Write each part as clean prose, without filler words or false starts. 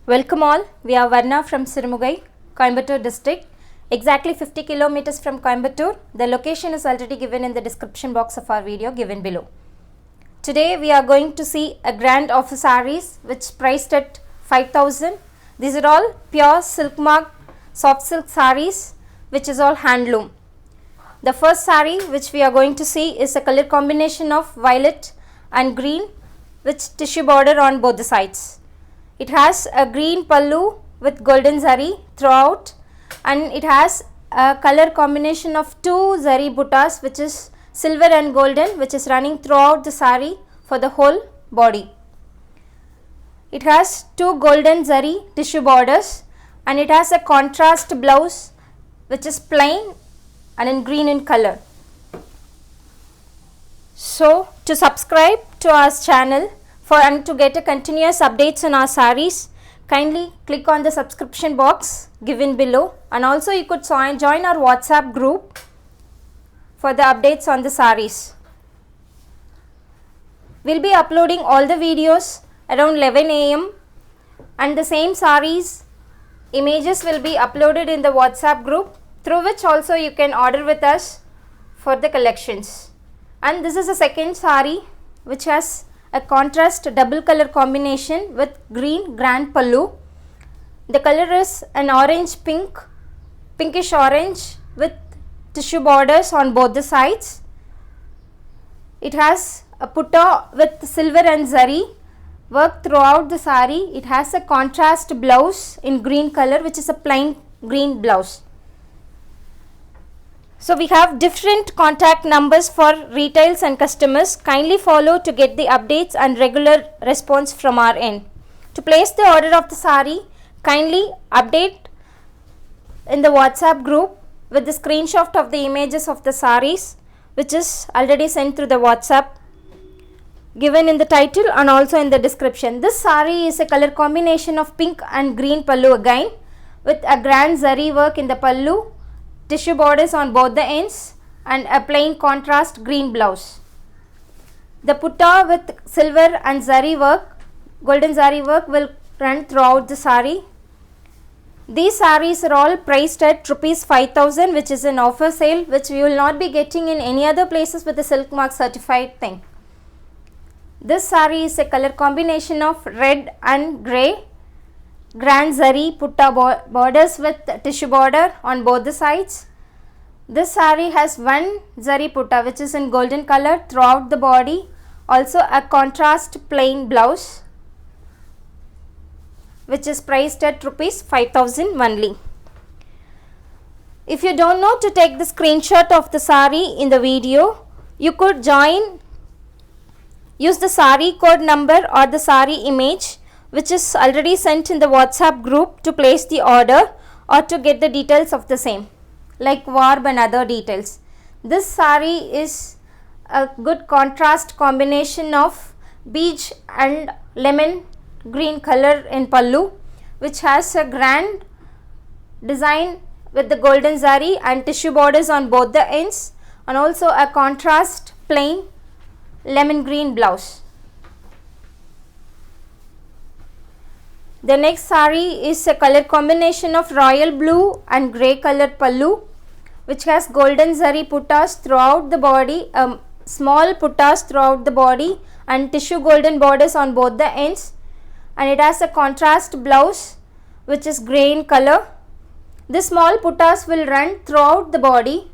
Welcome all, we are Varna from Sirumugai, Coimbatore district, exactly 50 kilometers from Coimbatore. The location is already given in the description box of our video given below. Today we are going to see a grand offer sarees which priced at 5,000. These are all pure silk mark soft silk sarees which is all handloom. The first saree which we are going to see is a color combination of violet and green with tissue border on both the sides. It has a green pallu with golden zari throughout, and it has a color combination of two zari buttas which is silver and golden, which is running throughout the saree for the whole body. It has two golden zari tissue borders, and it has a contrast blouse which is plain and in green in color. So to subscribe to our channel and to get a continuous updates on our sarees, kindly click on the subscription box given below, and also you could join our WhatsApp group for the updates on the sarees. We will be uploading all the videos around 11 am, and the same sarees images will be uploaded in the WhatsApp group, through which also you can order with us for the collections. And this is the second saree which has a contrast double color combination with green grand pallu. The color is an orange pink, pinkish orange with tissue borders on both the sides. It has a putta with silver and zari work throughout the saree. It has a contrast blouse in green color which is a plain green blouse. So we have different contact numbers for retails and customers. Kindly follow to get the updates and regular response from our end. To place the order of the saree, kindly update in the WhatsApp group with the screenshot of the images of the sarees which is already sent through the WhatsApp given in the title and also in the description. This saree is a color combination of pink and green pallu again, with a grand zari work in the pallu, tissue borders on both the ends, and a plain contrast green blouse. The putta with silver and zari work, golden zari work, will run throughout the saree. These sarees are all priced at rupees 5,000, which is an offer sale which we will not be getting in any other places with the silk mark certified thing. This saree is a color combination of red and grey, grand zari putta borders with tissue border on both the sides. This saree has one zari putta which is in golden color throughout the body, also a contrast plain blouse which is priced at rupees 5,000 only. If you don't know to take the screenshot of the saree in the video, you could use the saree code number or the saree image which is already sent in the WhatsApp group to place the order or to get the details of the same, like warp and other details. This saree is a good contrast combination of beige and lemon green color in pallu, which has a grand design with the golden zari and tissue borders on both the ends, and also a contrast plain lemon green blouse. The next saree is a color combination of royal blue and grey colored pallu, which has golden zari puttas throughout the body, small puttas throughout the body, and tissue golden borders on both the ends, and it has a contrast blouse which is grey in color. The small puttas will run throughout the body.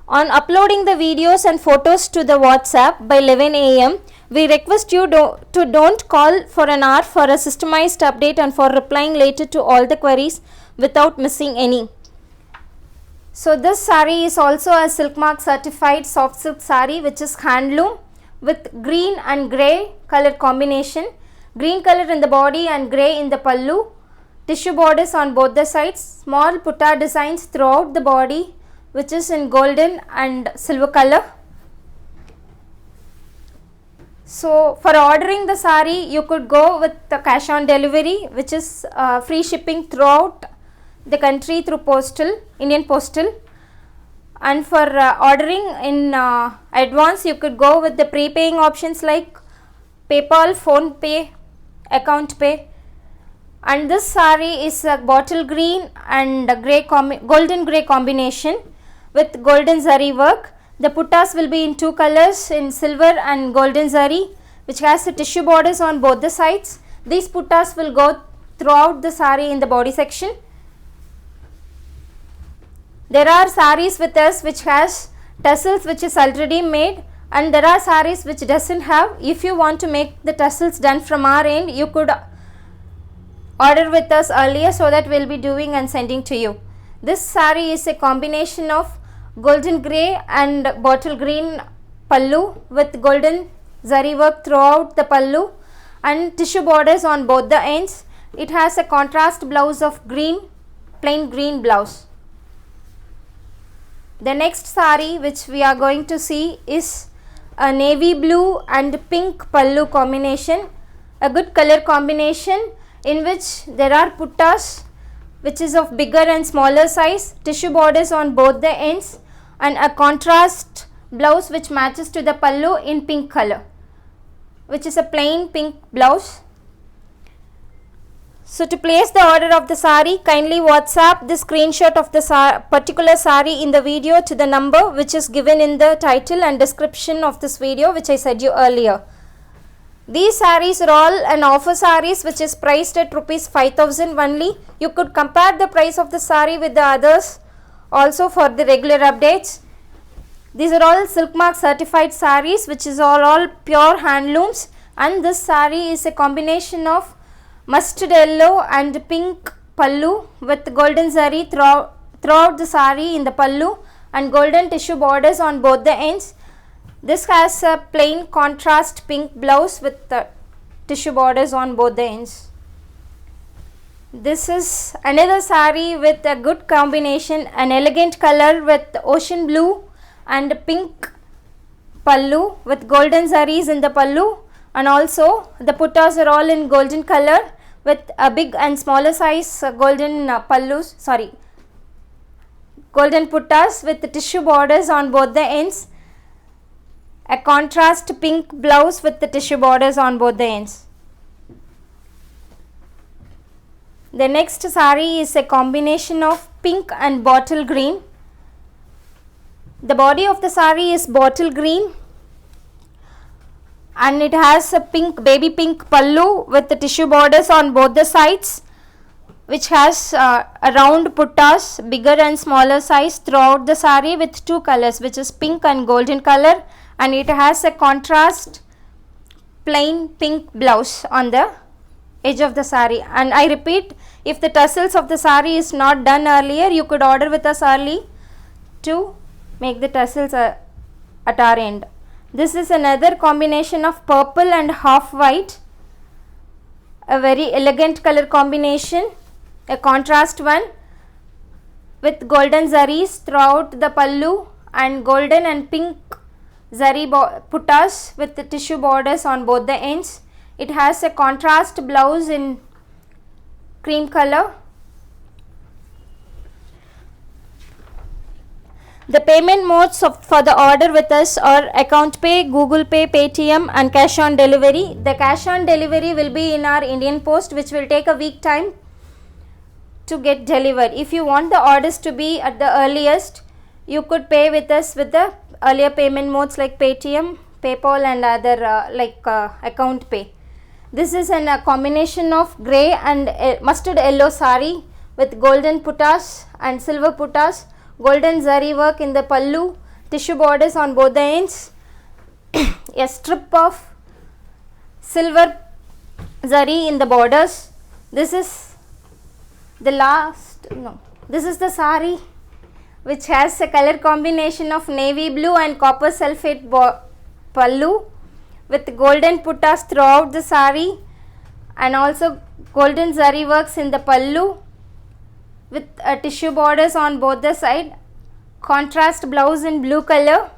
On uploading the videos and photos to the WhatsApp by 11 am, we request you to don't call for an hour for a systemized update and for replying later to all the queries without missing any. So this saree is also a silk mark certified soft silk saree which is handloom with green and grey color combination. Green color in the body and grey in the pallu. Tissue borders on both the sides. Small putta designs throughout the body which is in golden and silver color. So for ordering the saree, you could go with the cash on delivery, which is free shipping throughout the country through postal, Indian Postal, And for ordering in advance, you could go with the prepaying options like PayPal, Phone Pay, Account Pay. And this saree is a bottle green and golden grey combination with golden zari work. The puttas will be in two colors, in silver and golden zari, which has the tissue borders on both the sides. These puttas will go throughout the saree in the body section. There are sarees with us which has tassels which is already made, and there are sarees which doesn't have. If you want to make the tassels done from our end, you could order with us earlier, so that we will be doing and sending to you. This saree is a combination of golden grey and bottle green pallu with golden zari work throughout the pallu and tissue borders on both the ends. It has a contrast blouse of green, plain green blouse. The next saree which we are going to see is a navy blue and pink pallu combination, a good color combination in which there are puttas which is of bigger and smaller size, tissue borders on both the ends, and a contrast blouse which matches to the pallu in pink color, which is a plain pink blouse. So to place the order of the saree, kindly WhatsApp the screenshot of the particular saree in the video to the number which is given in the title and description of this video, which I said you earlier. These sarees are all an offer sarees which is priced at rupees 5,000 only. You could compare the price of the saree with the others also for the regular updates. These are all silk mark certified sarees which is all pure handlooms, and this saree is a combination of mustard yellow and pink pallu with golden zari throughout the saree in the pallu and golden tissue borders on both the ends. This has a plain contrast pink blouse with tissue borders on both the ends. This is another saree with a good combination, an elegant color with ocean blue and pink pallu with golden zaris in the pallu, and also the puttas are all in golden color with a big and smaller size golden golden puttas with the tissue borders on both the ends, a contrast pink blouse with the tissue borders on both the ends. The next saree is a combination of pink and bottle green. The body of the saree is bottle green and it has a baby pink pallu with the tissue borders on both the sides, which has round puttas, bigger and smaller size throughout the saree with two colors, which is pink and golden color, and it has a contrast plain pink blouse on the edge of the saree. And I repeat, if the tassels of the saree is not done earlier, you could order with us early to make the tassels at our end. This is another combination of purple and half white, a very elegant color combination, a contrast one with golden zaris throughout the pallu and golden and pink zari puttas with the tissue borders on both the ends. It has a contrast blouse in cream color. The payment modes for the order with us are account pay, Google Pay, Paytm and cash on delivery. The cash on delivery will be in our Indian Post, which will take a week time to get delivered. If you want the orders to be at the earliest, you could pay with us with the earlier payment modes like Paytm, PayPal and other account pay. This is a combination of grey and mustard yellow saree with golden puttas and silver puttas, golden zari work in the pallu, tissue borders on both the ends, a strip of silver zari in the borders. This is the saree which has a color combination of navy blue and copper sulphate pallu with golden puttas throughout the saree and also golden zari works in the pallu with tissue borders on both the side, contrast blouse in blue color,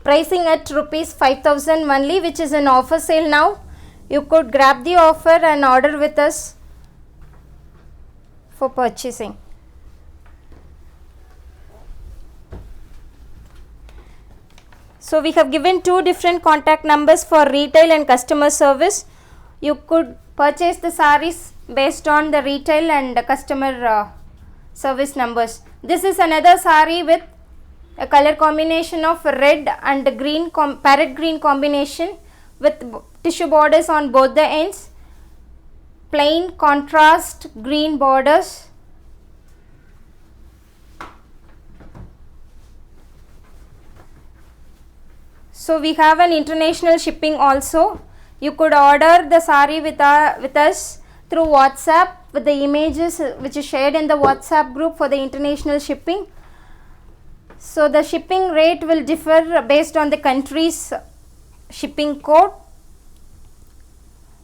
pricing at rupees 5,000 only, which is an offer sale now. You could grab the offer and order with us for purchasing. So we have given two different contact numbers for retail and customer service. You could purchase the sarees based on the retail and customer service numbers. This is another saree with a color combination of red and green, parrot green combination with tissue borders on both the ends, plain contrast green borders. So we have an international shipping also. You could order the saree with us through WhatsApp with the images which is shared in the WhatsApp group for the international shipping. So the shipping rate will differ based on the country's shipping code.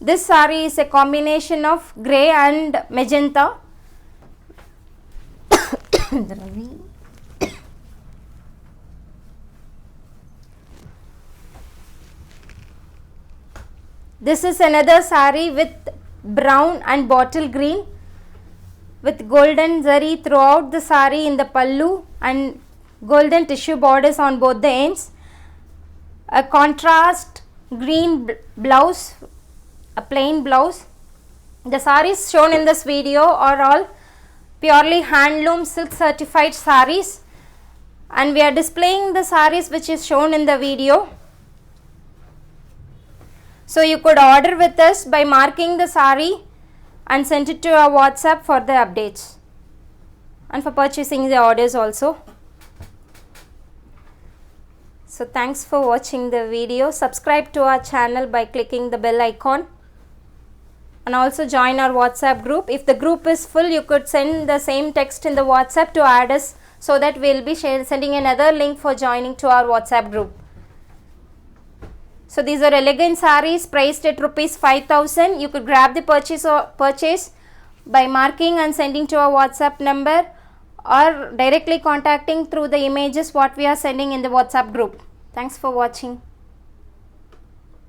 This saree is a combination of grey and magenta. This is another saree with brown and bottle green with golden zari throughout the saree in the pallu and golden tissue borders on both the ends. A contrast green blouse, a plain blouse. The sarees shown in this video are all purely handloom silk certified sarees, and we are displaying the sarees which is shown in the video. So you could order with us by marking the saree and send it to our WhatsApp for the updates and for purchasing the orders also. So thanks for watching the video. Subscribe to our channel by clicking the bell icon and also join our WhatsApp group. If the group is full, you could send the same text in the WhatsApp to add us, so that we will be sending another link for joining to our WhatsApp group. So these are elegant sarees priced at ₹5,000. You could grab the purchase by marking and sending to our WhatsApp number, or directly contacting through the images what we are sending in the WhatsApp group. Thanks for watching.